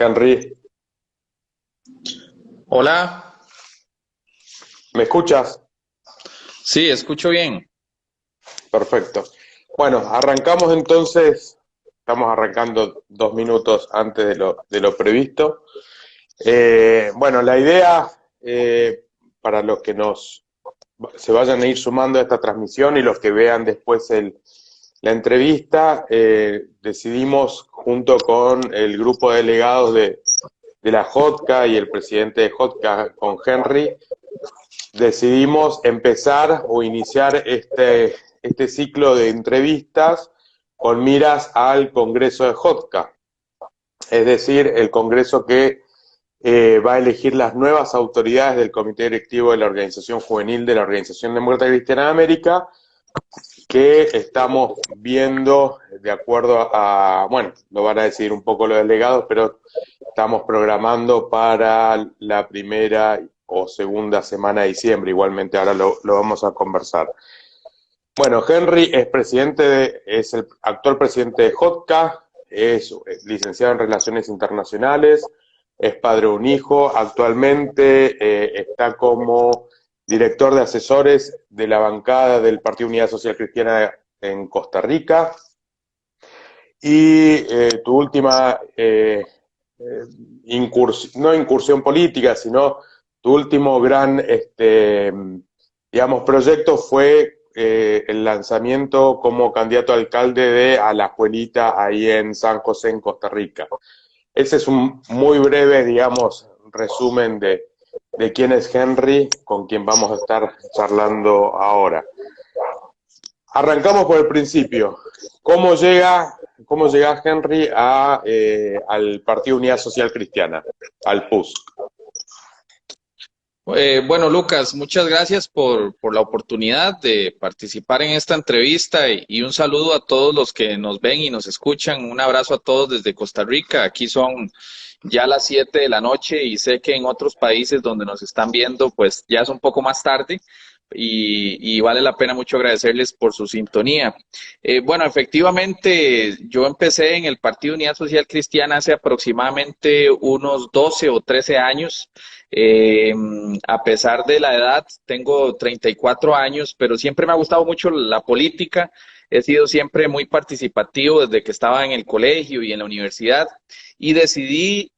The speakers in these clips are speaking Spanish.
Henry, Hola, ¿me escuchas? sí, escucho bien. Perfecto. Bueno, arrancamos entonces, estamos arrancando 2 minutos antes de lo previsto. Bueno, la idea, para los que se vayan a ir sumando a esta transmisión y los que vean después la entrevista, decidimos junto con el grupo de delegados de la JOTCA y el presidente de JOTCA, con Henry, decidimos empezar o iniciar este ciclo de entrevistas con miras al Congreso de JOTCA, es decir, el Congreso que va a elegir las nuevas autoridades del Comité Directivo de la Organización Juvenil de la Organización Demócrata Cristiana de América, que estamos viendo de acuerdo bueno, lo van a decidir un poco los delegados, pero estamos programando para la primera o segunda semana de diciembre. Igualmente ahora lo vamos a conversar. Bueno, Henry es el actual presidente de JOTCA, es licenciado en Relaciones Internacionales, es padre de un hijo, actualmente está como director de asesores de la bancada del Partido Unidad Social Cristiana en Costa Rica. Y tu última no incursión política, sino tu último gran, digamos, proyecto fue el lanzamiento como candidato a alcalde de Alajuelita, ahí en San José, en Costa Rica. Ese es un muy breve, digamos, resumen de quién es Henry, con quien vamos a estar charlando ahora. Arrancamos por el principio. ¿Cómo llega Henry al Partido Unidad Social Cristiana, al PUSC? Bueno, Lucas, muchas gracias por la oportunidad de participar en esta entrevista y un saludo a todos los que nos ven y nos escuchan. Un abrazo a todos desde Costa Rica. Aquí son ya las 7 de la noche y sé que en otros países donde nos están viendo, pues ya es un poco más tarde. Y vale la pena mucho agradecerles por su sintonía. Bueno, efectivamente, yo empecé en el Partido Unidad Social Cristiana hace aproximadamente unos 12 o 13 años. Eh, a pesar de la edad, tengo 34 años, pero siempre me ha gustado mucho la política. He sido siempre muy participativo desde que estaba en el colegio y en la universidad y decidí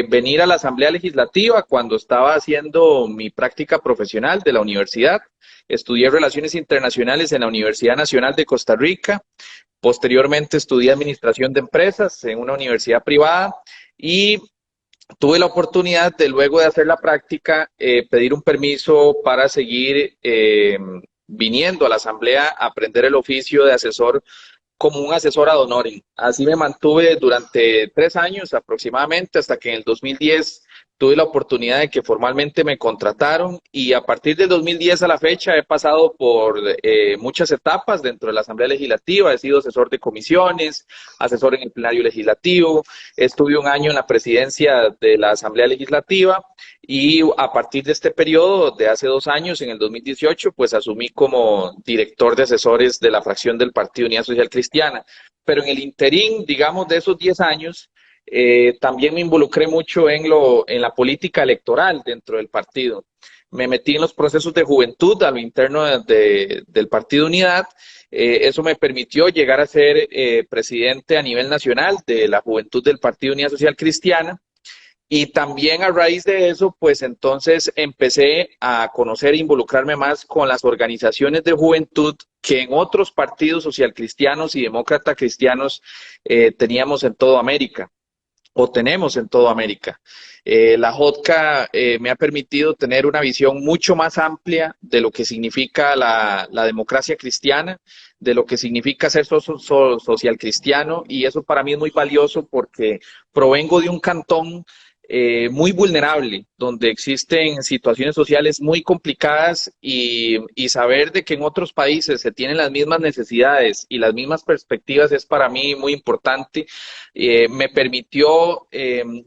venir a la Asamblea Legislativa cuando estaba haciendo mi práctica profesional de la universidad. Estudié Relaciones Internacionales en la Universidad Nacional de Costa Rica. Posteriormente estudié Administración de Empresas en una universidad privada y tuve la oportunidad de, luego de hacer la práctica, pedir un permiso para seguir viniendo a la Asamblea a aprender el oficio de asesor como un asesor ad honorem. Así me mantuve durante 3 años aproximadamente, hasta que en el 2010 tuve la oportunidad de que formalmente me contrataron y a partir del 2010 a la fecha he pasado por muchas etapas dentro de la Asamblea Legislativa. He sido asesor de comisiones, asesor en el plenario legislativo, estuve un año en la presidencia de la Asamblea Legislativa y a partir de este periodo, de hace 2 años, en el 2018, pues asumí como director de asesores de la fracción del Partido Unidad Social Cristiana. Pero en el interín, digamos, de esos 10 años, también me involucré mucho en la política electoral dentro del partido. Me metí en los procesos de juventud a lo interno del Partido Unidad. Eso me permitió llegar a ser presidente a nivel nacional de la juventud del Partido Unidad Social Cristiana. Y también a raíz de eso, pues entonces empecé a conocer e involucrarme más con las organizaciones de juventud que en otros partidos socialcristianos y demócrata cristianos teníamos en toda América o tenemos en toda América. La JOTCA me ha permitido tener una visión mucho más amplia de lo que significa la democracia cristiana, de lo que significa ser social cristiano, y eso para mí es muy valioso porque provengo de un cantón muy vulnerable, donde existen situaciones sociales muy complicadas y saber de que en otros países se tienen las mismas necesidades y las mismas perspectivas es para mí muy importante. Me permitió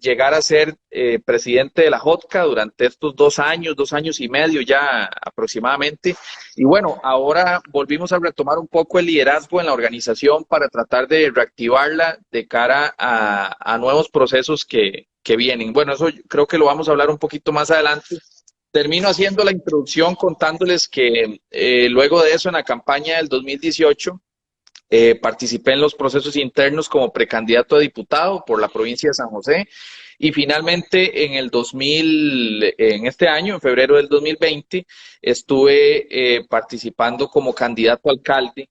llegar a ser presidente de la JOTCA durante estos 2 años, 2 años y medio ya aproximadamente. Y bueno, ahora volvimos a retomar un poco el liderazgo en la organización para tratar de reactivarla de cara a nuevos procesos que vienen. Bueno, eso creo que lo vamos a hablar un poquito más adelante. Termino haciendo la introducción contándoles que luego de eso, en la campaña del 2018, participé en los procesos internos como precandidato a diputado por la provincia de San José y finalmente en este año, en febrero del 2020, estuve participando como candidato a alcalde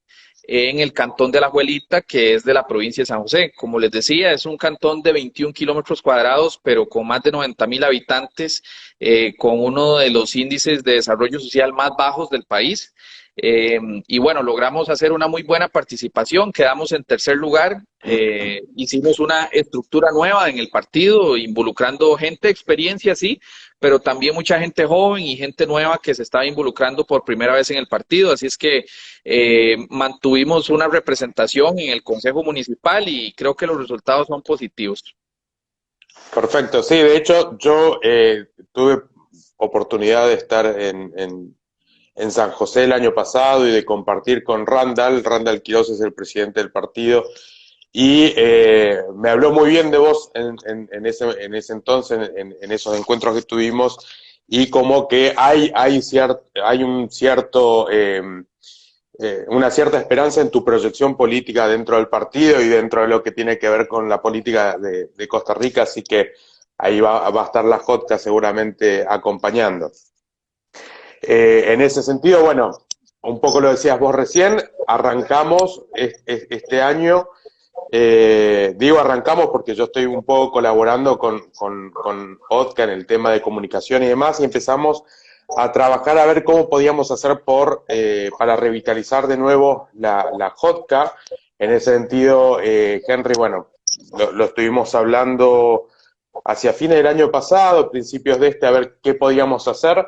en el cantón de La Juelita, que es de la provincia de San José. Como les decía, es un cantón de 21 kilómetros cuadrados, pero con más de 90,000 habitantes, con uno de los índices de desarrollo social más bajos del país. Y bueno, logramos hacer una muy buena participación, quedamos en tercer lugar, hicimos una estructura nueva en el partido, involucrando gente de experiencia, sí, pero también mucha gente joven y gente nueva que se estaba involucrando por primera vez en el partido, así es que mantuvimos una representación en el Consejo Municipal y creo que los resultados son positivos. Perfecto, sí, de hecho yo tuve oportunidad de estar en San José el año pasado y de compartir con Randall Quiroz es el presidente del partido, y me habló muy bien de vos en ese entonces, en esos encuentros que tuvimos, y como que hay un cierto, una cierta esperanza en tu proyección política dentro del partido y dentro de lo que tiene que ver con la política de Costa Rica, así que ahí va a estar la JOTCA seguramente acompañando. En ese sentido, bueno, un poco lo decías vos recién, arrancamos este año, digo arrancamos porque yo estoy un poco colaborando con OTCA en el tema de comunicación y demás, y empezamos a trabajar a ver cómo podíamos hacer para revitalizar de nuevo la JOTCA. En ese sentido, Henry, bueno, lo estuvimos hablando hacia fines del año pasado, principios de a ver qué podíamos hacer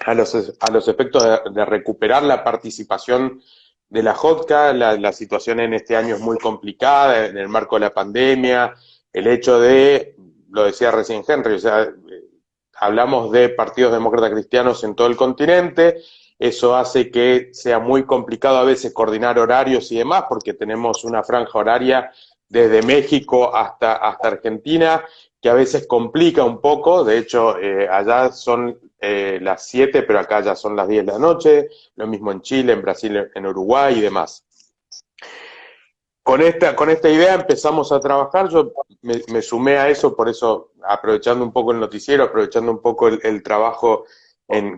a los efectos de recuperar la participación de la JOTCA. La situación en este año es muy complicada en el marco de la pandemia, el hecho lo decía recién Henry, o sea, hablamos de partidos demócratas cristianos en todo el continente, eso hace que sea muy complicado a veces coordinar horarios y demás, porque tenemos una franja horaria desde México hasta Argentina, que a veces complica un poco. De hecho, allá son las 7, pero acá ya son las 10 de la noche, lo mismo en Chile, en Brasil, en Uruguay y demás. Con esta idea empezamos a trabajar, yo me sumé a eso, por eso, aprovechando un poco el noticiero, aprovechando un poco el trabajo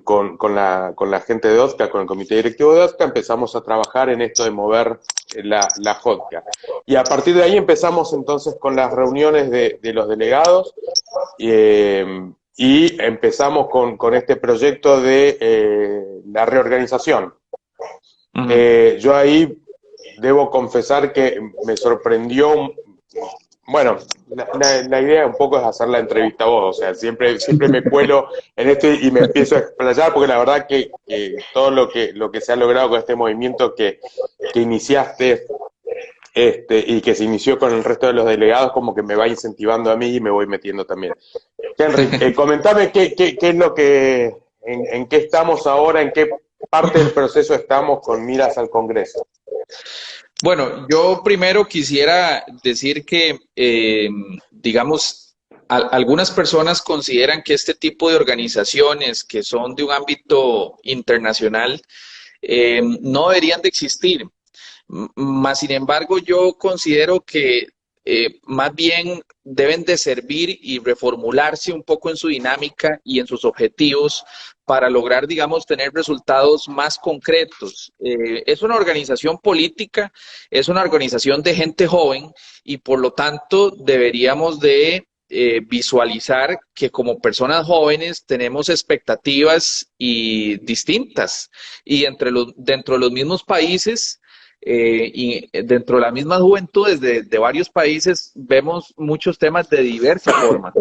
con la gente de OTCA, con el comité directivo de OTCA, empezamos a trabajar en esto de mover la JOTCA. Y a partir de ahí empezamos entonces con las reuniones de los delegados, y empezamos con este proyecto de la reorganización. Yo ahí debo confesar que me sorprendió, bueno, la idea un poco es hacer la entrevista a vos, o sea, siempre me cuelo en esto y me empiezo a explayar, porque la verdad que todo lo que se ha logrado con este movimiento que iniciaste, y que se inició con el resto de los delegados, como que me va incentivando a mí y me voy metiendo también. Henry, comentame qué es lo en qué estamos ahora, en qué parte del proceso estamos con miras al Congreso. Bueno, yo primero quisiera decir que, digamos, algunas personas consideran que este tipo de organizaciones que son de un ámbito internacional no deberían de existir. Más sin embargo, yo considero que más bien deben de servir y reformularse un poco en su dinámica y en sus objetivos para lograr, digamos, tener resultados más concretos. Es una organización política, es una organización de gente joven y por lo tanto deberíamos de visualizar que como personas jóvenes tenemos expectativas y distintas y dentro de los mismos países y dentro de las mismas juventudes de varios países vemos muchos temas de diversa forma.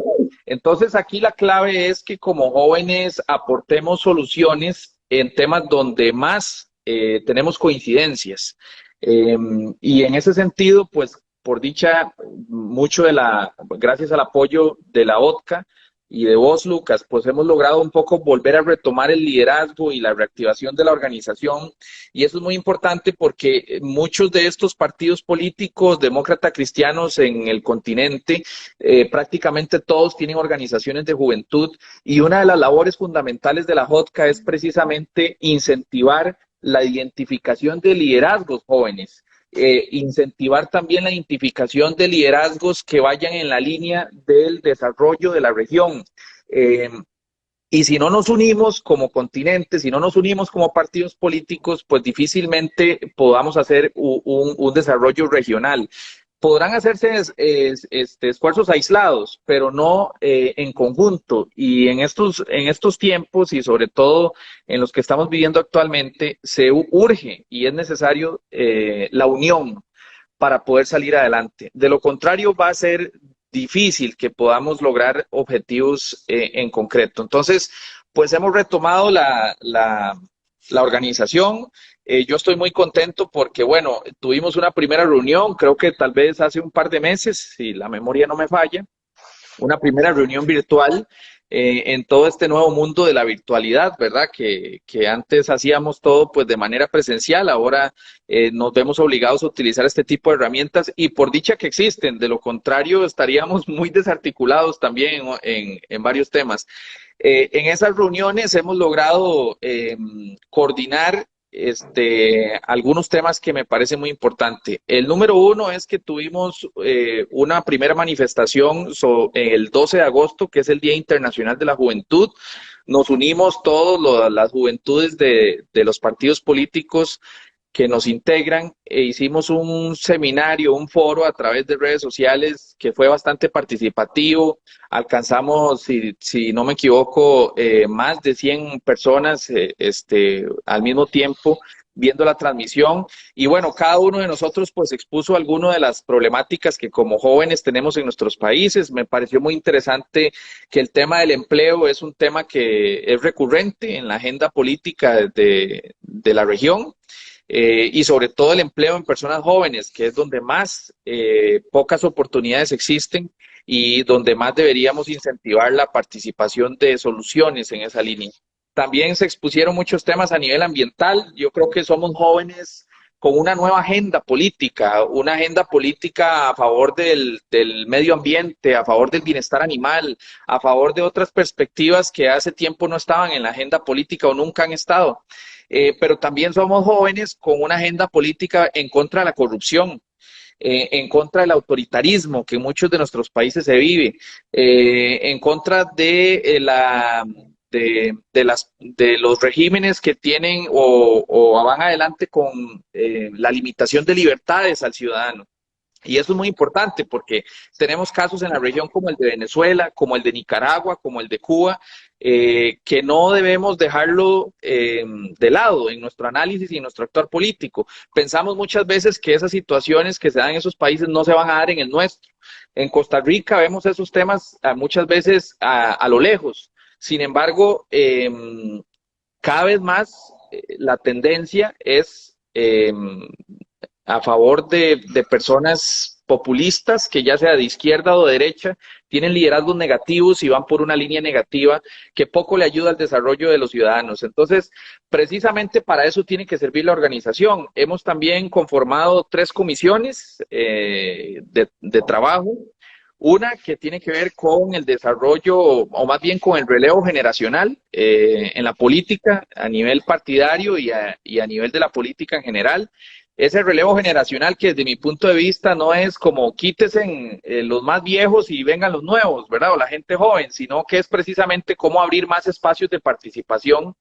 Entonces aquí la clave es que como jóvenes aportemos soluciones en temas donde más tenemos coincidencias. Y en ese sentido, pues por dicha, gracias al apoyo de la OTCA y de vos, Lucas, pues hemos logrado un poco volver a retomar el liderazgo y la reactivación de la organización. Y eso es muy importante porque muchos de estos partidos políticos demócrata cristianos en el continente, prácticamente todos tienen organizaciones de juventud, y una de las labores fundamentales de la JOTCA es precisamente incentivar la identificación de liderazgos jóvenes. Incentivar también la identificación de liderazgos que vayan en la línea del desarrollo de la región. Eh, y si no nos unimos como continente, si no nos unimos como partidos políticos, pues difícilmente podamos hacer un desarrollo regional. Podrán hacerse esfuerzos aislados, pero no en conjunto. Y en estos tiempos, y sobre todo en los que estamos viviendo actualmente, se urge y es necesario la unión para poder salir adelante. De lo contrario, va a ser difícil que podamos lograr objetivos en concreto. Entonces, pues hemos retomado la organización. Yo estoy muy contento porque, bueno, tuvimos una primera reunión, creo que tal vez hace un par de meses, si la memoria no me falla, una primera reunión virtual en todo este nuevo mundo de la virtualidad, ¿verdad? Que antes hacíamos todo pues de manera presencial, ahora nos vemos obligados a utilizar este tipo de herramientas y por dicha que existen, de lo contrario estaríamos muy desarticulados también en varios temas. En esas reuniones hemos logrado coordinar algunos temas que me parecen muy importantes. El número uno es que tuvimos una primera manifestación el 12 de agosto, que es el Día Internacional de la Juventud. Nos unimos todas las juventudes de los partidos políticos que nos integran e hicimos un seminario, un foro a través de redes sociales que fue bastante participativo. Alcanzamos, si no me equivoco, más de 100 personas al mismo tiempo viendo la transmisión. Y bueno, cada uno de nosotros pues expuso algunas de las problemáticas que como jóvenes tenemos en nuestros países. Me pareció muy interesante que el tema del empleo es un tema que es recurrente en la agenda política de la región. Y sobre todo el empleo en personas jóvenes, que es donde más pocas oportunidades existen y donde más deberíamos incentivar la participación de soluciones en esa línea. También se expusieron muchos temas a nivel ambiental. Yo creo que somos jóvenes con una agenda política a favor del medio ambiente, a favor del bienestar animal, a favor de otras perspectivas que hace tiempo no estaban en la agenda política o nunca han estado. Pero también somos jóvenes con una agenda política en contra de la corrupción, en contra del autoritarismo que en muchos de nuestros países se vive, en contra de los regímenes que tienen o van adelante con la limitación de libertades al ciudadano. Y eso es muy importante porque tenemos casos en la región como el de Venezuela, como el de Nicaragua, como el de Cuba, que no debemos dejarlo de lado en nuestro análisis y en nuestro actuar político. Pensamos muchas veces que esas situaciones que se dan en esos países no se van a dar en el nuestro. En Costa Rica vemos esos temas muchas veces a lo lejos. Sin embargo, cada vez más la tendencia es a favor de personas populistas, que ya sea de izquierda o de derecha, tienen liderazgos negativos y van por una línea negativa que poco le ayuda al desarrollo de los ciudadanos. Entonces, precisamente para eso tiene que servir la organización. Hemos también conformado 3 comisiones de trabajo. Una que tiene que ver con el desarrollo, o más bien con el relevo generacional en la política a nivel partidario y a nivel de la política en general. Ese relevo generacional que desde mi punto de vista no es como quítese los más viejos y vengan los nuevos, ¿verdad? O la gente joven, sino que es precisamente cómo abrir más espacios de participación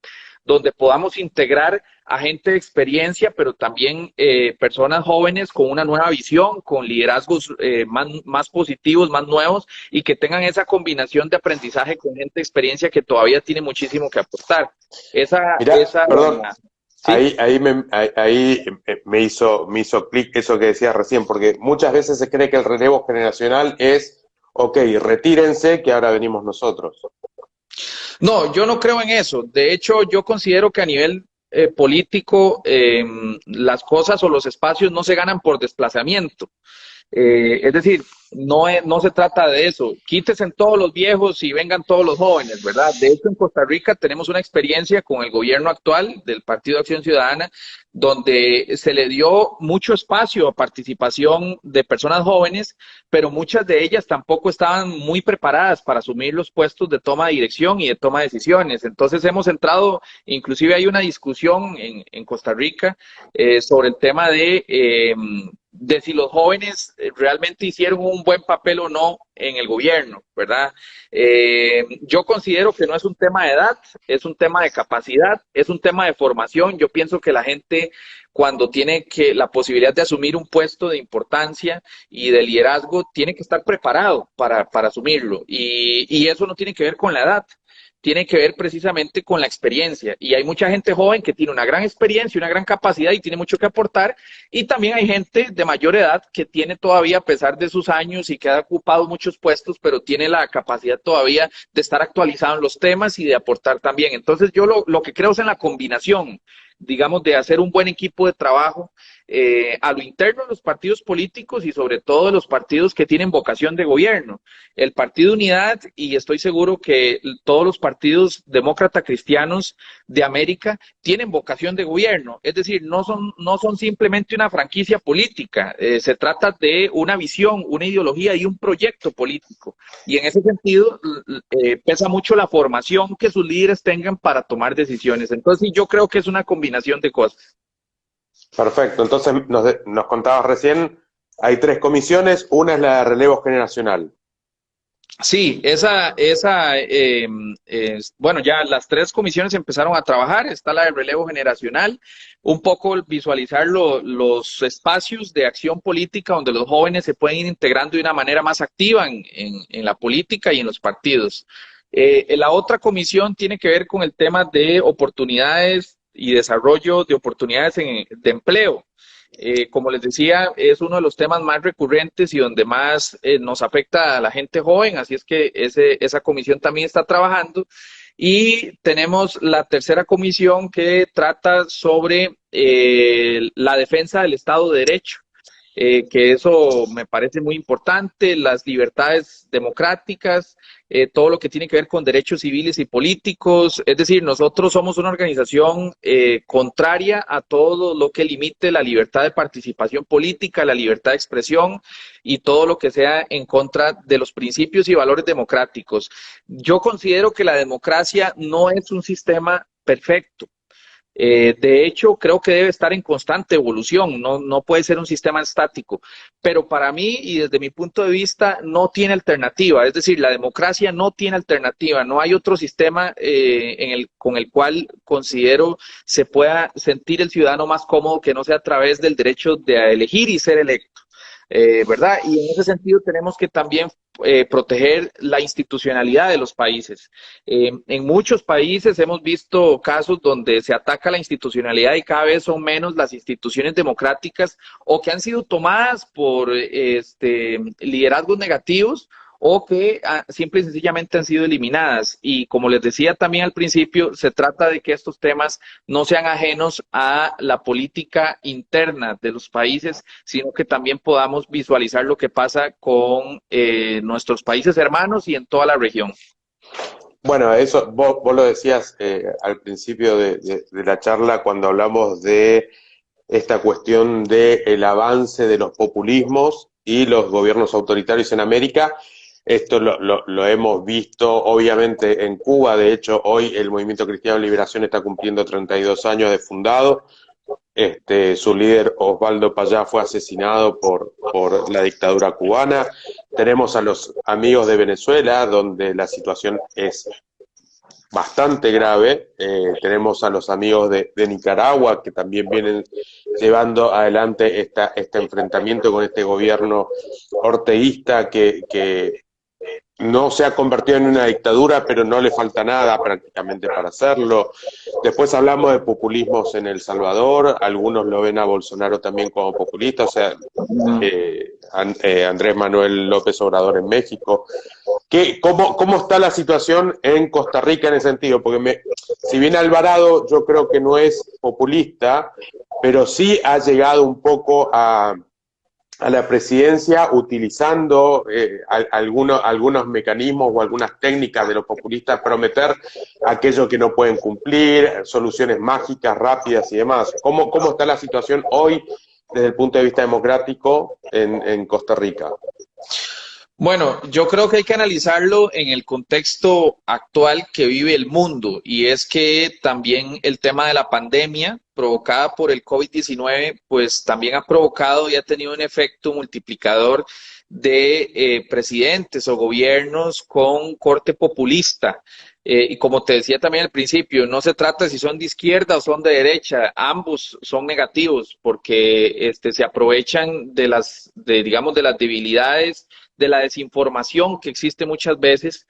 donde podamos integrar a gente de experiencia, pero también personas jóvenes con una nueva visión, con liderazgos más positivos, más nuevos, y que tengan esa combinación de aprendizaje con gente de experiencia que todavía tiene muchísimo que aportar. Perdón. ¿Sí? Ahí me hizo clic eso que decías recién, porque muchas veces se cree que el relevo generacional es, ok, retírense, que ahora venimos nosotros. No, yo no creo en eso. De hecho, yo considero que a nivel político las cosas o los espacios no se ganan por desplazamiento. Es decir, no se trata de eso. Quítesen todos los viejos y vengan todos los jóvenes, ¿verdad? De hecho, en Costa Rica tenemos una experiencia con el gobierno actual del Partido de Acción Ciudadana, donde se le dio mucho espacio a participación de personas jóvenes, pero muchas de ellas tampoco estaban muy preparadas para asumir los puestos de toma de dirección y de toma de decisiones. Entonces hemos entrado, inclusive hay una discusión en Costa Rica sobre el tema de si los jóvenes realmente hicieron un buen papel o no en el gobierno, ¿verdad? Yo considero que no es un tema de edad, es un tema de capacidad, es un tema de formación. Yo pienso que la gente cuando tiene la posibilidad de asumir un puesto de importancia y de liderazgo, tiene que estar preparado para asumirlo. Y eso no tiene que ver con la edad, tiene que ver precisamente con la experiencia. Y hay mucha gente joven que tiene una gran experiencia, una gran capacidad y tiene mucho que aportar. Y también hay gente de mayor edad que tiene todavía, a pesar de sus años y que ha ocupado muchos puestos, pero tiene la capacidad todavía de estar actualizado en los temas y de aportar también. Entonces yo lo que creo es en la combinación, digamos, de hacer un buen equipo de trabajo a lo interno de los partidos políticos y sobre todo de los partidos que tienen vocación de gobierno. El Partido Unidad, y estoy seguro que todos los partidos demócrata cristianos de América tienen vocación de gobierno, es decir, no son simplemente una franquicia política, se trata de una visión, una ideología y un proyecto político. Y en ese sentido pesa mucho la formación que sus líderes tengan para tomar decisiones. Entonces yo creo que es una combinación de cosas. Perfecto, entonces nos contabas recién, hay 3 comisiones, una es la de relevo generacional. Sí, bueno, ya las 3 comisiones empezaron a trabajar. Está la de relevo generacional, un poco visualizar los espacios de acción política donde los jóvenes se pueden ir integrando de una manera más activa en la política y en los partidos. La otra comisión tiene que ver con el tema de oportunidades y desarrollo de oportunidades de empleo. Como les decía, es uno de los temas más recurrentes y donde más nos afecta a la gente joven, así es que esa comisión también está trabajando. Y tenemos la tercera comisión que trata sobre la defensa del Estado de Derecho. Que eso me parece muy importante, las libertades democráticas, todo lo que tiene que ver con derechos civiles y políticos. Es decir, nosotros somos una organización contraria a todo lo que limite la libertad de participación política, la libertad de expresión y todo lo que sea en contra de los principios y valores democráticos. Yo considero que la democracia no es un sistema perfecto. De hecho, creo que debe estar en constante evolución, no puede ser un sistema estático, pero para mí y desde mi punto de vista no tiene alternativa, es decir, la democracia no tiene alternativa, no hay otro sistema con el cual considero se pueda sentir el ciudadano más cómodo que no sea a través del derecho de elegir y ser electo. ¿Verdad? Y en ese sentido tenemos que también proteger la institucionalidad de los países. En muchos países hemos visto casos donde se ataca la institucionalidad y cada vez son menos las instituciones democráticas o que han sido tomadas por liderazgos negativos o que simple y sencillamente han sido eliminadas. Y como les decía también al principio, se trata de que estos temas no sean ajenos a la política interna de los países, sino que también podamos visualizar lo que pasa con nuestros países hermanos y en toda la región. Bueno, eso vos lo decías al principio de la charla cuando hablamos de esta cuestión del avance de los populismos y los gobiernos autoritarios en América. Esto lo hemos visto obviamente en Cuba. De hecho, hoy el Movimiento Cristiano de Liberación está cumpliendo 32 años de fundado. Su líder Osvaldo Payá fue asesinado por la dictadura cubana. Tenemos a los amigos de Venezuela, donde la situación es bastante grave. Tenemos a los amigos de Nicaragua, que también vienen llevando adelante este enfrentamiento con este gobierno orteguista que no se ha convertido en una dictadura, pero no le falta nada prácticamente para hacerlo. Después hablamos de populismos en El Salvador, algunos lo ven a Bolsonaro también como populista, o sea, Andrés Manuel López Obrador en México. ¿Cómo está la situación en Costa Rica en ese sentido? Porque si bien Alvarado yo creo que no es populista, pero sí ha llegado un poco a a la presidencia utilizando algunos mecanismos o algunas técnicas de los populistas, prometer aquello que no pueden cumplir, soluciones mágicas, rápidas y demás. ¿Cómo está la situación hoy desde el punto de vista democrático en Costa Rica? Bueno, yo creo que hay que analizarlo en el contexto actual que vive el mundo, y es que también el tema de la pandemia provocada por el COVID-19, pues también ha provocado y ha tenido un efecto multiplicador de presidentes o gobiernos con corte populista. Y como te decía también al principio, no se trata si son de izquierda o son de derecha, ambos son negativos porque se aprovechan digamos, de las debilidades, de la desinformación que existe muchas veces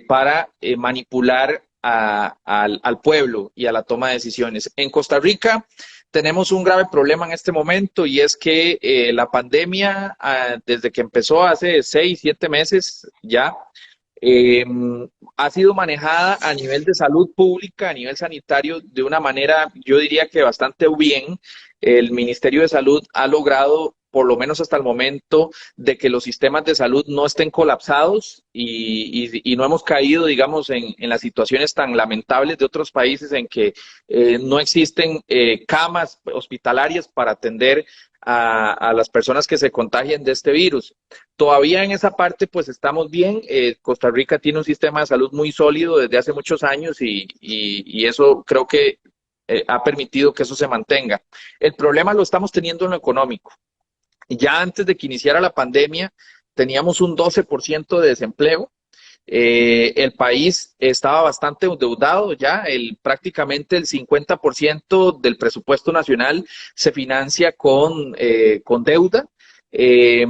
para manipular al pueblo y a la toma de decisiones. En Costa Rica tenemos un grave problema en este momento, y es que la pandemia, desde que empezó hace 6, 7 meses ya, eh, ha sido manejada a nivel de salud pública, a nivel sanitario, de una manera, yo diría que bastante bien. El Ministerio de Salud ha logrado, por lo menos hasta el momento, de que los sistemas de salud no estén colapsados y no hemos caído, digamos, en las situaciones tan lamentables de otros países en que no existen camas hospitalarias para atender a las personas que se contagian de este virus. Todavía en esa parte pues estamos bien. Costa Rica tiene un sistema de salud muy sólido desde hace muchos años y eso creo que ha permitido que eso se mantenga. El problema lo estamos teniendo en lo económico. Ya antes de que iniciara la pandemia teníamos un 12% de desempleo. El país estaba bastante endeudado ya, prácticamente el 50% del presupuesto nacional se financia con deuda. Eh,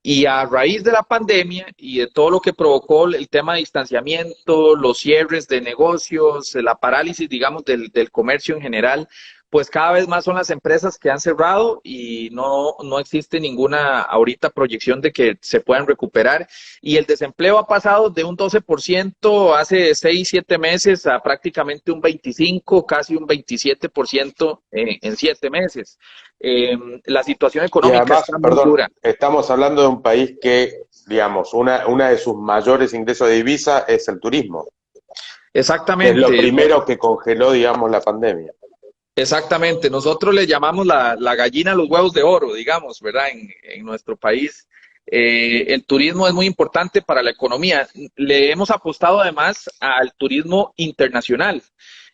y a raíz de la pandemia y de todo lo que provocó el tema de distanciamiento, los cierres de negocios, la parálisis, digamos, del comercio en general, pues cada vez más son las empresas que han cerrado y no existe ninguna ahorita proyección de que se puedan recuperar. Y el desempleo ha pasado de un 12% hace 6, 7 meses a prácticamente un 25, casi un 27% en 7 meses. La situación Y económica además, está muy perdón, dura. estamos hablando de un país que, digamos, una de sus mayores ingresos de divisa es el turismo, que es lo Exactamente, primero que congeló, digamos, la pandemia. exactamente. Nosotros le llamamos la gallina a los huevos de oro, digamos, ¿verdad? En nuestro país. El turismo es muy importante para la economía. Le hemos apostado además al turismo internacional.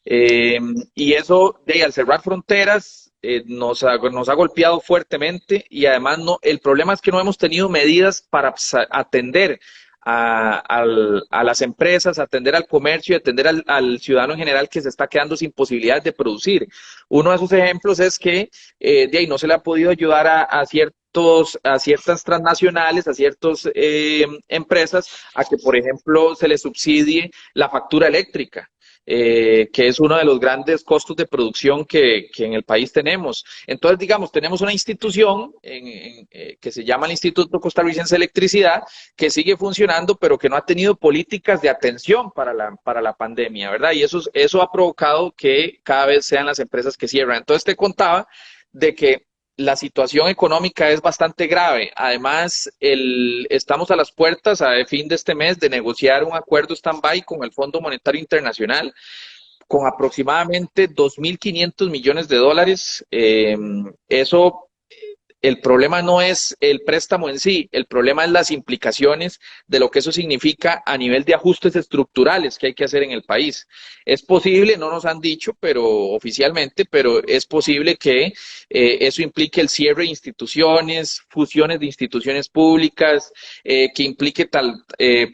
Eh, y eso, al cerrar fronteras, nos ha golpeado fuertemente, y además el problema es que no hemos tenido medidas para atender a las empresas, atender al comercio y atender al ciudadano en general que se está quedando sin posibilidades de producir. Uno de esos ejemplos es que de ahí no se le ha podido ayudar a ciertas transnacionales, a ciertas empresas, a que, por ejemplo, se les subsidie la factura eléctrica. Que es uno de los grandes costos de producción que en el país tenemos. Entonces, digamos, tenemos una institución que se llama el Instituto Costarricense de Electricidad, que sigue funcionando, pero que no ha tenido políticas de atención para la pandemia, ¿verdad? Y eso ha provocado que cada vez sean las empresas que cierran. Entonces, te contaba de que la situación económica es bastante grave. Además, estamos a las puertas a fin de este mes de negociar un acuerdo stand-by con el Fondo Monetario Internacional con aproximadamente 2.500 millones de dólares. El problema no es el préstamo en sí, el problema es las implicaciones de lo que eso significa a nivel de ajustes estructurales que hay que hacer en el país. Es posible, no nos han dicho, pero oficialmente, pero es posible que eso implique el cierre de instituciones, fusiones de instituciones públicas, que implique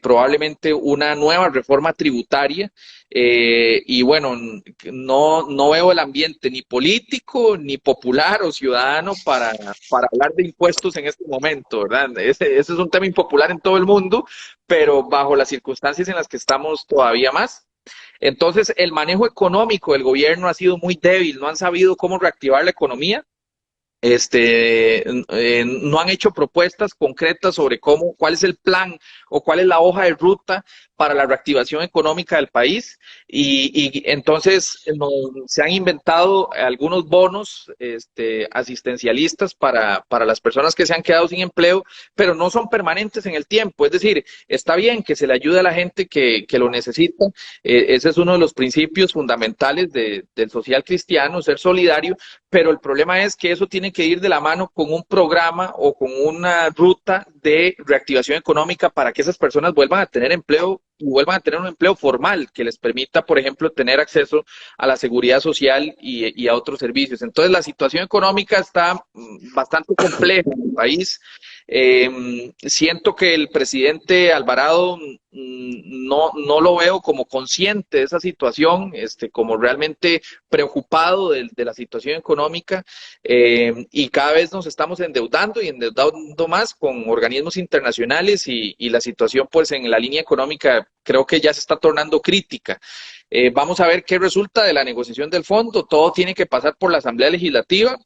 probablemente una nueva reforma tributaria. Y bueno, no veo el ambiente ni político, ni popular o ciudadano para hablar de impuestos en este momento, ¿verdad? Ese es un tema impopular en todo el mundo, pero bajo las circunstancias en las que estamos todavía más. Entonces, el manejo económico del gobierno ha sido muy débil, no han sabido cómo reactivar la economía. No han hecho propuestas concretas sobre cuál es el plan o cuál es la hoja de ruta para la reactivación económica del país y entonces se han inventado algunos bonos asistencialistas para las personas que se han quedado sin empleo, pero no son permanentes en el tiempo. Es decir, está bien que se le ayude a la gente que lo necesita. Ese es uno de los principios fundamentales del social cristiano, ser solidario, pero el problema es que eso tiene que ir de la mano con un programa o con una ruta de reactivación económica para que esas personas vuelvan a tener empleo y vuelvan a tener un empleo formal que les permita, por ejemplo, tener acceso a la seguridad social y a otros servicios. Entonces, la situación económica está bastante compleja en el país. Siento que el presidente Alvarado no lo veo como consciente de esa situación, como realmente preocupado de la situación económica, y cada vez nos estamos endeudando y endeudando más con organismos internacionales y la situación pues en la línea económica creo que ya se está tornando crítica. Vamos a ver qué resulta de la negociación del fondo. Todo tiene que pasar por la Asamblea Legislativa.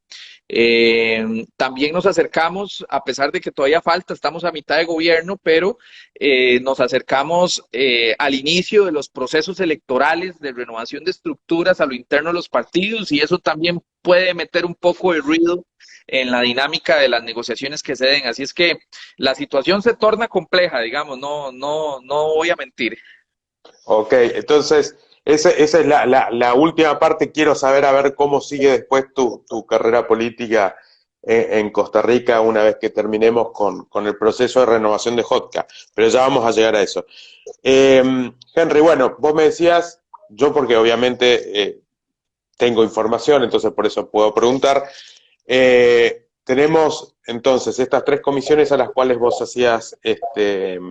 También nos acercamos, a pesar de que todavía falta, estamos a mitad de gobierno, pero nos acercamos al inicio de los procesos electorales de renovación de estructuras a lo interno de los partidos y eso también puede meter un poco de ruido en la dinámica de las negociaciones que se den. Así es que la situación se torna compleja, digamos, no voy a mentir. Ok, entonces esa es la última parte. Quiero saber a ver cómo sigue después tu carrera política en Costa Rica una vez que terminemos con el proceso de renovación de JOTCA, pero ya vamos a llegar a eso. Henry, bueno, vos me decías, yo porque obviamente tengo información, entonces por eso puedo preguntar, tenemos entonces estas tres comisiones a las cuales vos hacías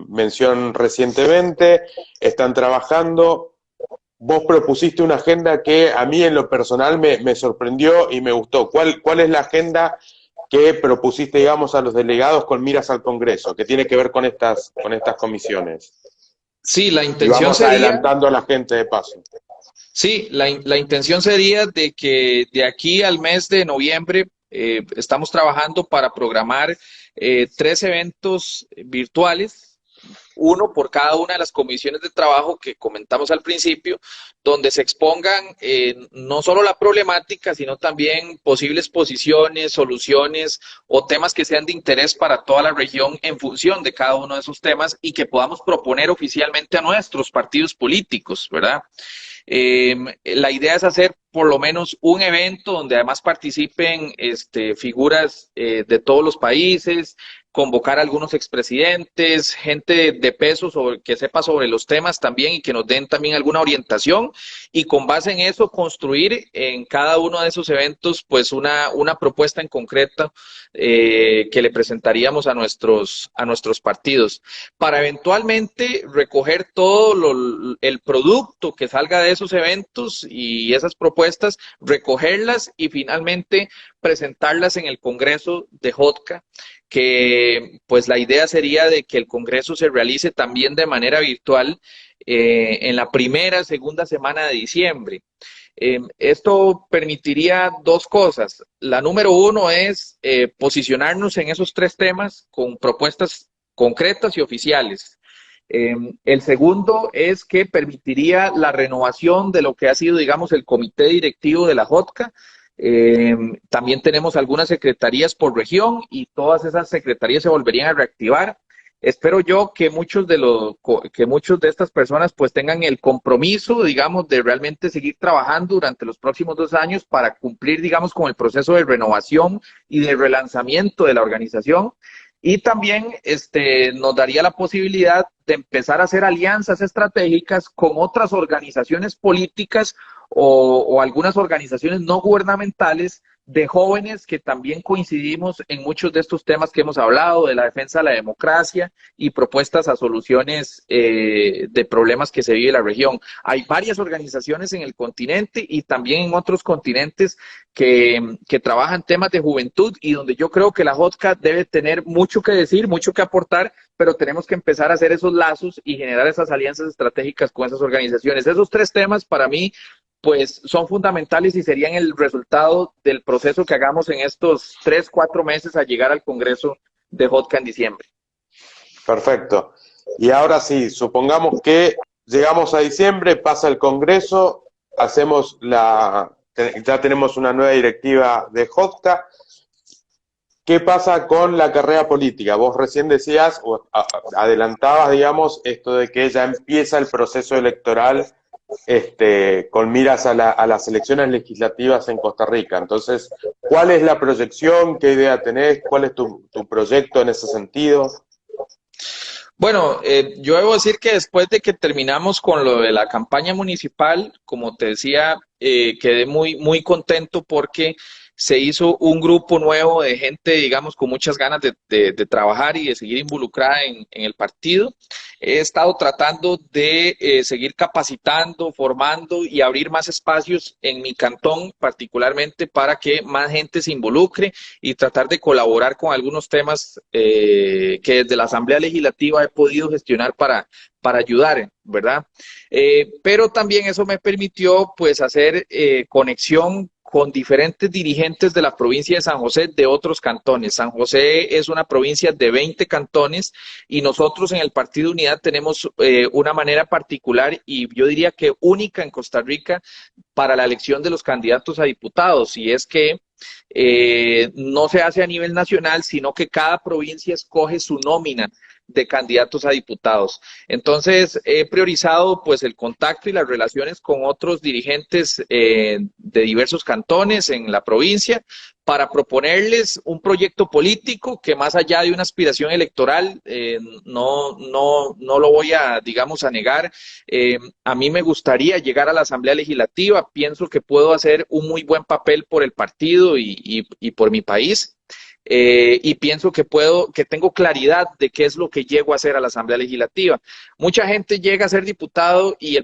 mención recientemente, están trabajando. Vos propusiste una agenda que a mí en lo personal me sorprendió y me gustó. ¿Cuál es la agenda que propusiste, digamos, a los delegados con miras al Congreso, que tiene que ver con estas comisiones? Sí, la Y intención vamos sería... adelantando a la gente de paso. Sí, la intención sería de que de aquí al mes de noviembre estamos trabajando para programar 3 eventos virtuales, uno por cada una de las comisiones de trabajo que comentamos al principio, donde se expongan no solo la problemática, sino también posibles posiciones, soluciones o temas que sean de interés para toda la región en función de cada uno de esos temas y que podamos proponer oficialmente a nuestros partidos políticos, ¿verdad? La idea es hacer por lo menos un evento donde además participen figuras de todos los países, convocar a algunos expresidentes, gente de peso que sepa sobre los temas también y que nos den también alguna orientación y con base en eso construir en cada uno de esos eventos pues una propuesta en concreto que le presentaríamos a nuestros partidos para eventualmente recoger todo el producto que salga de esos eventos y esas propuestas, recogerlas y finalmente presentarlas en el Congreso de JOTCA, que pues la idea sería de que el Congreso se realice también de manera virtual en la segunda semana de diciembre. Esto permitiría dos cosas. La número uno es posicionarnos en esos 3 temas con propuestas concretas y oficiales. El segundo es que permitiría la renovación de lo que ha sido, digamos, el comité directivo de la JOTCA. También tenemos algunas secretarías por región y todas esas secretarías se volverían a reactivar. Espero yo que muchos de estas personas pues tengan el compromiso, digamos, de realmente seguir trabajando durante los próximos 2 años para cumplir, digamos, con el proceso de renovación y de relanzamiento de la organización. Y también nos daría la posibilidad de empezar a hacer alianzas estratégicas con otras organizaciones políticas o algunas organizaciones no gubernamentales de jóvenes que también coincidimos en muchos de estos temas que hemos hablado, de la defensa de la democracia y propuestas a soluciones de problemas que se vive en la región. Hay varias organizaciones en el continente y también en otros continentes que trabajan temas de juventud y donde yo creo que la JOTCA debe tener mucho que decir, mucho que aportar, pero tenemos que empezar a hacer esos lazos y generar esas alianzas estratégicas con esas organizaciones. Esos 3 temas para mí pues son fundamentales y serían el resultado del proceso que hagamos en estos 3, 4 meses a llegar al Congreso de JOTCA en diciembre. Perfecto. Y ahora sí, supongamos que llegamos a diciembre, pasa el Congreso, ya tenemos una nueva directiva de JOCTA. ¿Qué pasa con la carrera política? Vos recién decías, o adelantabas, digamos, esto de que ya empieza el proceso electoral con miras a las elecciones legislativas en Costa Rica. Entonces, ¿cuál es la proyección? ¿Qué idea tenés? ¿Cuál es tu proyecto en ese sentido? Bueno, yo debo decir que después de que terminamos con lo de la campaña municipal, como te decía, quedé muy contento porque se hizo un grupo nuevo de gente, digamos, con muchas ganas de trabajar y de seguir involucrada en el partido. He estado tratando de seguir capacitando, formando y abrir más espacios en mi cantón, particularmente para que más gente se involucre y tratar de colaborar con algunos temas que desde la Asamblea Legislativa he podido gestionar para ayudar, ¿verdad? Pero también eso me permitió pues hacer conexión con diferentes dirigentes de la provincia de San José de otros cantones. San José es una provincia de 20 cantones y nosotros en el Partido Unidad tenemos una manera particular y yo diría que única en Costa Rica para la elección de los candidatos a diputados, y es que no se hace a nivel nacional, sino que cada provincia escoge su nómina de candidatos a diputados. Entonces, he priorizado pues el contacto y las relaciones con otros dirigentes de diversos cantones en la provincia para proponerles un proyecto político que más allá de una aspiración electoral, no lo voy a, digamos, a negar. A mí me gustaría llegar a la Asamblea Legislativa, pienso que puedo hacer un muy buen papel por el partido y por mi país. Y pienso que tengo claridad de qué es lo que llego a hacer a la Asamblea Legislativa. Mucha gente llega a ser diputado y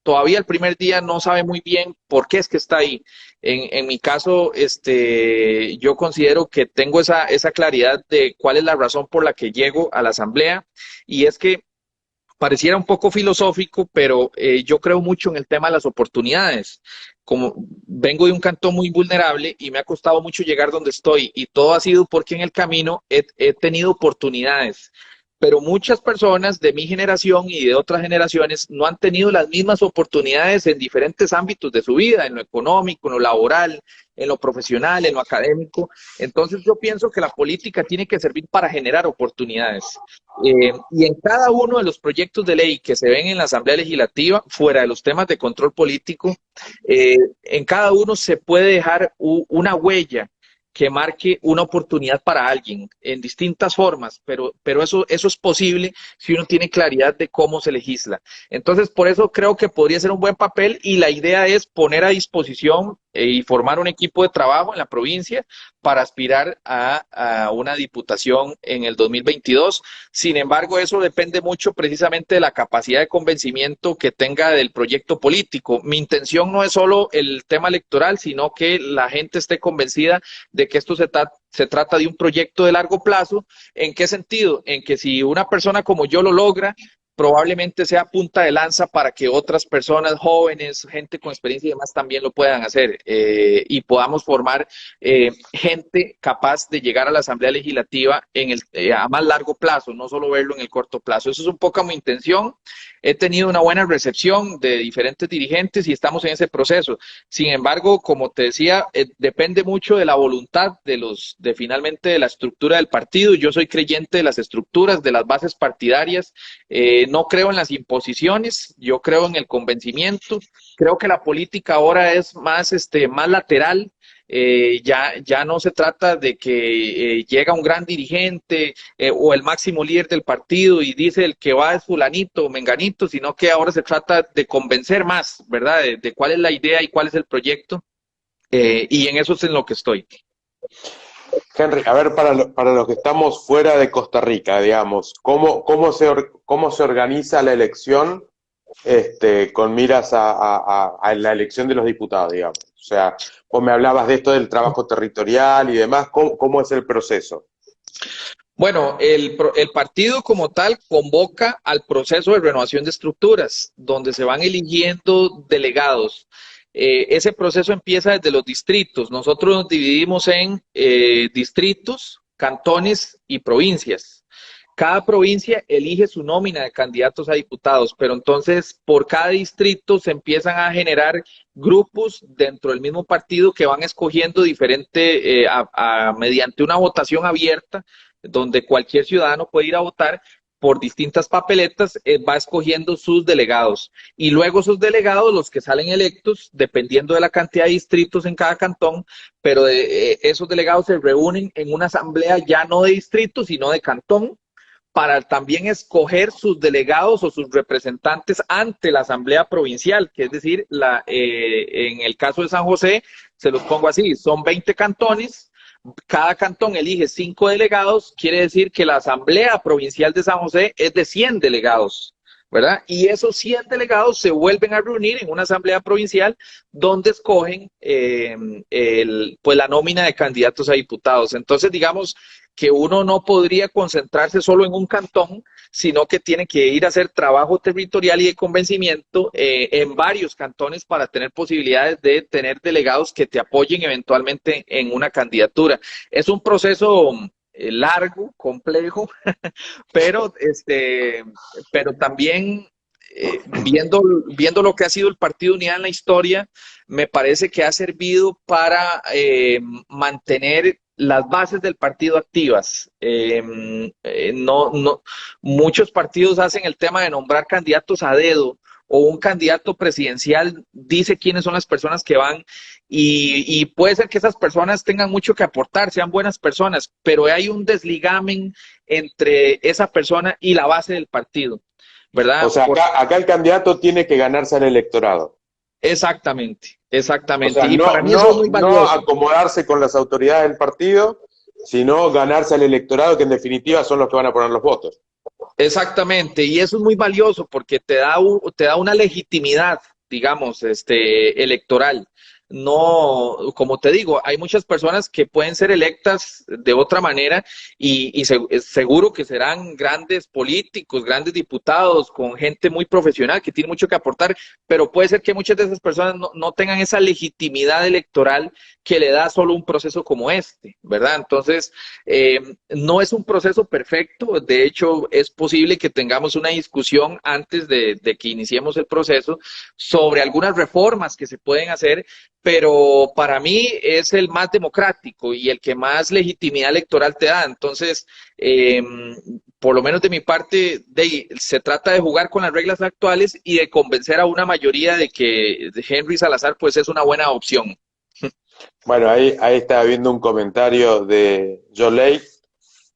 todavía el primer día no sabe muy bien por qué es que está ahí. En mi caso, yo considero que tengo esa claridad de cuál es la razón por la que llego a la Asamblea, y es que pareciera un poco filosófico, pero yo creo mucho en el tema de las oportunidades. Como vengo de un cantón muy vulnerable y me ha costado mucho llegar donde estoy, y todo ha sido porque en el camino he tenido oportunidades. Pero muchas personas de mi generación y de otras generaciones no han tenido las mismas oportunidades en diferentes ámbitos de su vida, en lo económico, en lo laboral, en lo profesional, en lo académico. Entonces yo pienso que la política tiene que servir para generar oportunidades. Y en cada uno de los proyectos de ley que se ven en la Asamblea Legislativa, fuera de los temas de control político, en cada uno se puede dejar una huella que marque una oportunidad para alguien en distintas formas, pero eso es posible si uno tiene claridad de cómo se legisla. Entonces, por eso creo que podría ser un buen papel, y la idea es poner a disposición y formar un equipo de trabajo en la provincia para aspirar a una diputación en el 2022. Sin embargo, eso depende mucho precisamente de la capacidad de convencimiento que tenga del proyecto político. Mi intención no es solo el tema electoral, sino que la gente esté convencida de que esto se trata de un proyecto de largo plazo. ¿En qué sentido? En que si una persona como yo lo logra, probablemente sea punta de lanza para que otras personas jóvenes, gente con experiencia y demás también lo puedan hacer, y podamos formar gente capaz de llegar a la Asamblea Legislativa a más largo plazo, no solo verlo en el corto plazo. Eso es un poco mi intención. He tenido una buena recepción de diferentes dirigentes y estamos en ese proceso. Sin embargo, como te decía, depende mucho de la voluntad finalmente de la estructura del partido. Yo soy creyente de las estructuras, de las bases partidarias. No creo en las imposiciones, yo creo en el convencimiento. Creo que la política ahora es más lateral. Ya no se trata de que llega un gran dirigente o el máximo líder del partido y dice el que va es fulanito o menganito, sino que ahora se trata de convencer más, ¿verdad? De cuál es la idea y cuál es el proyecto, y en eso es en lo que estoy. Henry, a ver, para los que estamos fuera de Costa Rica, digamos, ¿cómo se organiza la elección con miras a la elección de los diputados, digamos? O sea, vos me hablabas de esto del trabajo territorial y demás, ¿cómo es el proceso? Bueno, el partido como tal convoca al proceso de renovación de estructuras, donde se van eligiendo delegados. Ese proceso empieza desde los distritos. Nosotros nos dividimos en distritos, cantones y provincias. cada provincia elige su nómina de candidatos a diputados, pero entonces por cada distrito se empiezan a generar grupos dentro del mismo partido que van escogiendo mediante una votación abierta, donde cualquier ciudadano puede ir a votar por distintas papeletas, va escogiendo sus delegados. Y luego esos delegados, los que salen electos, dependiendo de la cantidad de distritos en cada cantón, pero esos delegados se reúnen en una asamblea ya no de distrito, sino de cantón, para también escoger sus delegados o sus representantes ante la Asamblea Provincial, que es decir, en el caso de San José, se los pongo así, son 20 cantones, cada cantón elige 5 delegados, quiere decir que la Asamblea Provincial de San José es de 100 delegados, ¿verdad? Y esos 100 delegados se vuelven a reunir en una asamblea provincial donde escogen pues la nómina de candidatos a diputados. Entonces, digamos que uno no podría concentrarse solo en un cantón, sino que tiene que ir a hacer trabajo territorial y de convencimiento en varios cantones para tener posibilidades de tener delegados que te apoyen eventualmente en una candidatura. Es un proceso largo, complejo, pero pero también viendo lo que ha sido el Partido Unidad en la historia, me parece que ha servido para mantener las bases del partido activas. Muchos partidos hacen el tema de nombrar candidatos a dedo, o un candidato presidencial dice quiénes son las personas que van, y puede ser que esas personas tengan mucho que aportar, sean buenas personas, pero hay un desligamen entre esa persona y la base del partido, ¿verdad? O sea, acá el candidato tiene que ganarse al electorado. Exactamente, exactamente. O sea, Y para mí eso es muy no valioso. acomodarse con las autoridades del partido, sino ganarse al electorado, que en definitiva son los que van a poner los votos. Exactamente, y eso es muy valioso porque te da una legitimidad, digamos, electoral. No, como te digo, hay muchas personas que pueden ser electas de otra manera seguro que serán grandes políticos, grandes diputados, con gente muy profesional que tiene mucho que aportar, pero puede ser que muchas de esas personas no tengan esa legitimidad electoral que le da solo un proceso como este, ¿verdad? Entonces, no es un proceso perfecto, de hecho es posible que tengamos una discusión antes de que iniciemos el proceso sobre algunas reformas que se pueden hacer, pero para mí es el más democrático y el que más legitimidad electoral te da. Entonces, por lo menos de mi parte, se trata de jugar con las reglas actuales y de convencer a una mayoría de que Henry Salazar pues es una buena opción. Bueno, ahí estaba viendo un comentario de John Lake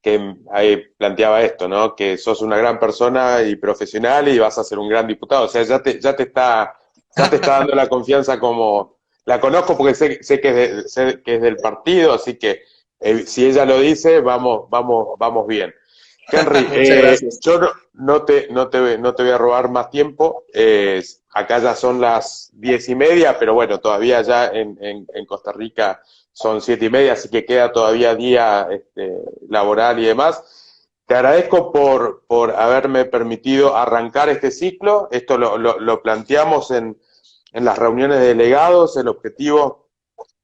que ahí planteaba esto, ¿no? Que sos una gran persona y profesional y vas a ser un gran diputado. O sea, ya te está dando la confianza como... La conozco porque sé que es del partido, así que si ella lo dice, vamos bien. Henry, Muchas gracias. yo no te voy a robar más tiempo. Acá ya son las 10:30, pero bueno, todavía ya en Costa Rica son 7:30, así que queda todavía día laboral y demás. Te agradezco por haberme permitido arrancar este ciclo. Esto lo planteamos en las reuniones de delegados. El objetivo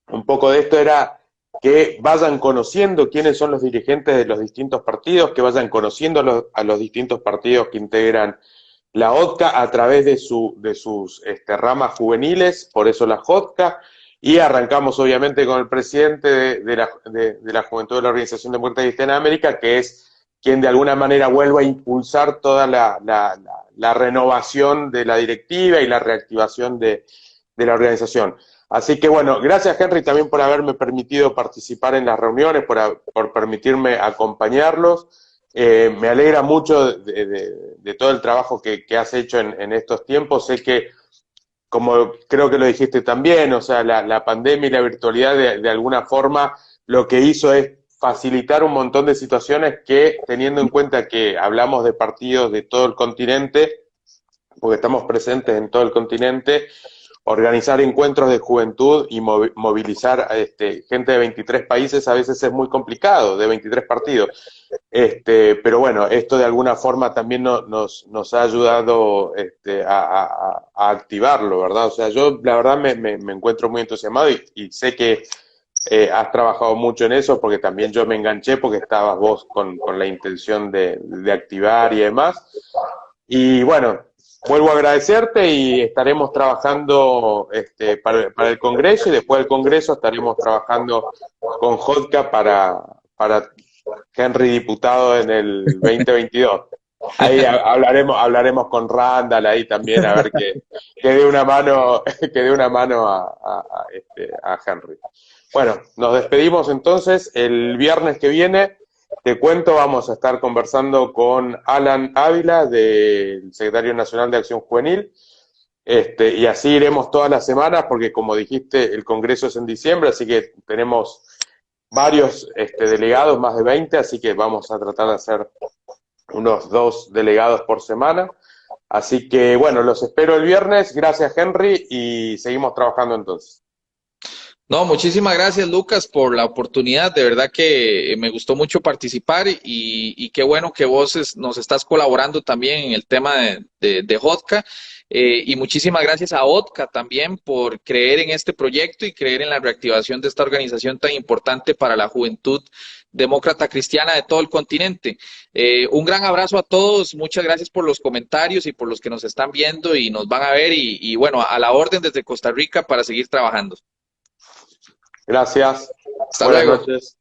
un poco de esto era que vayan conociendo quiénes son los dirigentes de los distintos partidos, que vayan conociendo a los distintos partidos que integran la JOTCA a través de sus ramas juveniles, por eso la JOTCA, y arrancamos obviamente con el presidente de la Juventud de la Organización Demócrata Cristiana de América, que es quien de alguna manera vuelva a impulsar toda la renovación de la directiva y la reactivación de la organización. Así que bueno, gracias Henry también por haberme permitido participar en las reuniones, por permitirme acompañarlos. Me alegra mucho de todo el trabajo que has hecho en estos tiempos. Sé que, como creo que lo dijiste también, o sea, la pandemia y la virtualidad de alguna forma lo que hizo es facilitar un montón de situaciones que, teniendo en cuenta que hablamos de partidos de todo el continente, porque estamos presentes en todo el continente, organizar encuentros de juventud y movilizar gente de 23 países a veces es muy complicado, de 23 partidos. Pero bueno, esto de alguna forma también nos ha ayudado a activarlo, ¿verdad? O sea, yo la verdad me encuentro muy entusiasmado y sé que has trabajado mucho en eso, porque también yo me enganché porque estabas vos con la intención de activar y demás. Y bueno, vuelvo a agradecerte y estaremos trabajando para el Congreso, y después del Congreso estaremos trabajando con Jodka para Henry diputado en el 2022. Ahí hablaremos con Randall ahí también, a ver que dé una mano, que dé una mano a Henry. Bueno, nos despedimos entonces. El viernes que viene, te cuento, vamos a estar conversando con Alan Ávila, del Secretario Nacional de Acción Juvenil, y así iremos todas las semanas, porque como dijiste, el Congreso es en diciembre, así que tenemos varios delegados, más de 20, así que vamos a tratar de hacer unos 2 delegados por semana. Así que bueno, los espero el viernes. Gracias, Henry, y seguimos trabajando entonces. No, muchísimas gracias, Lucas, por la oportunidad. De verdad que me gustó mucho participar y qué bueno que vos nos estás colaborando también en el tema de Vodka. Y muchísimas gracias a Vodka también por creer en este proyecto y creer en la reactivación de esta organización tan importante para la juventud demócrata cristiana de todo el continente. Un gran abrazo a todos, muchas gracias por los comentarios y por los que nos están viendo y nos van a ver y bueno, a la orden desde Costa Rica para seguir trabajando. Gracias. Hasta Buenas luego. noches.